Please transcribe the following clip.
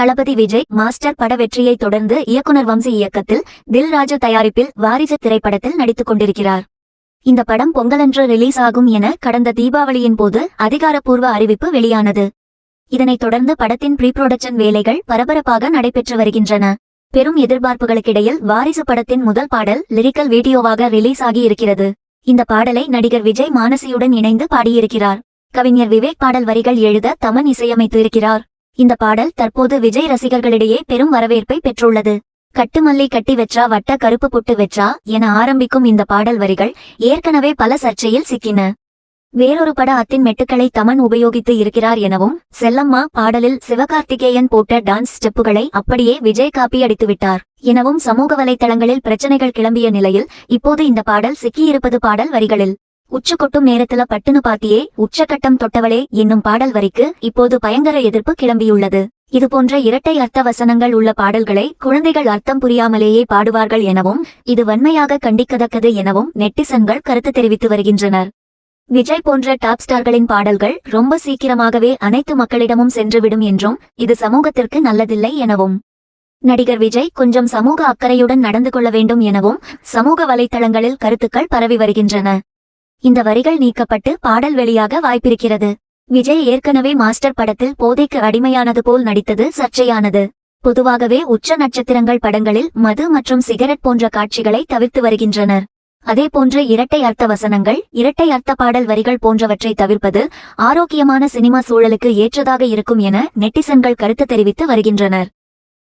தளபதி Vijay master பட வெற்றியை தொடர்ந்து இயக்குனர் வம்சி இயக்கத்தில் தில் ராஜு தயாரிப்பில் வாரிசு திரைப்படத்தில் நடித்துக் கொண்டிருக்கிறார். இந்த படம் பொங்கலன்று ரிலீஸ் ஆகும் என கடந்த தீபாவளியின் போது அதிகாரப்பூர்வ அறிவிப்பு வெளியானது. இதனைத் தொடர்ந்து படத்தின் ப்ரீ புரொடக்ஷன் வேலைகள் பரபரப்பாக நடைபெற்று வருகின்றன. பெரும் எதிர்பார்ப்புகளுக்கிடையில் வாரிசு படத்தின் முதல் பாடல் லிரிக்கல் வீடியோவாக ரிலீஸ் ஆகி இருக்கிறது. இந்த பாடலை நடிகர் விஜய் மானசியுடன் இணைந்து பாடியிருக்கிறார். கவிஞர் விவேக் பாடல் வரிகள் எழுத தமன் இசையமைத்து இருக்கிறார். இந்த பாடல் தற்போது விஜய் ரசிகர்களிடையே பெரும் வரவேற்பை பெற்றுள்ளது. கட்டுமல்லி கட்டி வெச்சா வட்ட கருப்பு புட்டு வெச்சா என ஆரம்பிக்கும் இந்த பாடல் வரிகள் ஏற்கனவே பல சர்ச்சையில் சிக்கின. வேறொரு பட அத்தின் மெட்டுக்களை தமன் உபயோகித்து இருக்கிறார் எனவும், செல்லம்மா பாடலில் சிவகார்த்திகேயன் போட்ட டான்ஸ் ஸ்டெப்புகளை அப்படியே விஜய் காப்பி அடித்துவிட்டார் எனவும் சமூக வலைதளங்களில் பிரச்சனைகள் கிளம்பிய நிலையில் இப்போது இந்த பாடல் சிக்கியிருப்பது பாடல் வரிகளில். உச்சு கொட்டும் நேரத்துல பட்டுனு பாத்தியே உச்சக்கட்டம் தொட்டவளே என்னும் பாடல் வரிக்கு இப்போது பயங்கர எதிர்ப்பு கிளம்பியுள்ளது. இதுபோன்ற இரட்டை அர்த்த வசனங்கள் உள்ள பாடல்களை குழந்தைகள் அர்த்தம் புரியாமலேயே பாடுவார்கள் எனவும், இது வன்மையாக கண்டிக்கத்தக்கது எனவும் நெட்டிசன்கள் கருத்து தெரிவித்து வருகின்றனர். விஜய் போன்ற டாப் ஸ்டார்களின் பாடல்கள் ரொம்ப சீக்கிரமாகவே அனைத்து மக்களிடமும் சென்றுவிடும் என்றும், இது சமூகத்திற்கு நல்லதில்லை எனவும், நடிகர் விஜய் கொஞ்சம் சமூக அக்கறையுடன் நடந்து கொள்ள வேண்டும் எனவும் சமூக வலைத்தளங்களில் கருத்துக்கள் பரவி வருகின்றன. இந்த வரிகள் நீக்கப்பட்டு பாடல் வெளியாக வாய்ப்பிருக்கிறது. விஜய் ஏற்கனவே மாஸ்டர் படத்தில் போதைக்கு அடிமையானது போல் நடித்தது சர்ச்சையானது. பொதுவாகவே உச்ச நட்சத்திரங்கள் படங்களில் மது மற்றும் சிகரெட் போன்ற காட்சிகளை தவிர்த்து வருகின்றனர். அதேபோன்று இரட்டை அர்த்த வசனங்கள், இரட்டை அர்த்த பாடல் வரிகள் போன்றவற்றை தவிர்ப்பது ஆரோக்கியமான சினிமா சூழலுக்கு ஏற்றதாக இருக்கும் என நெட்டிசன்கள் கருத்து தெரிவித்து வருகின்றனர்.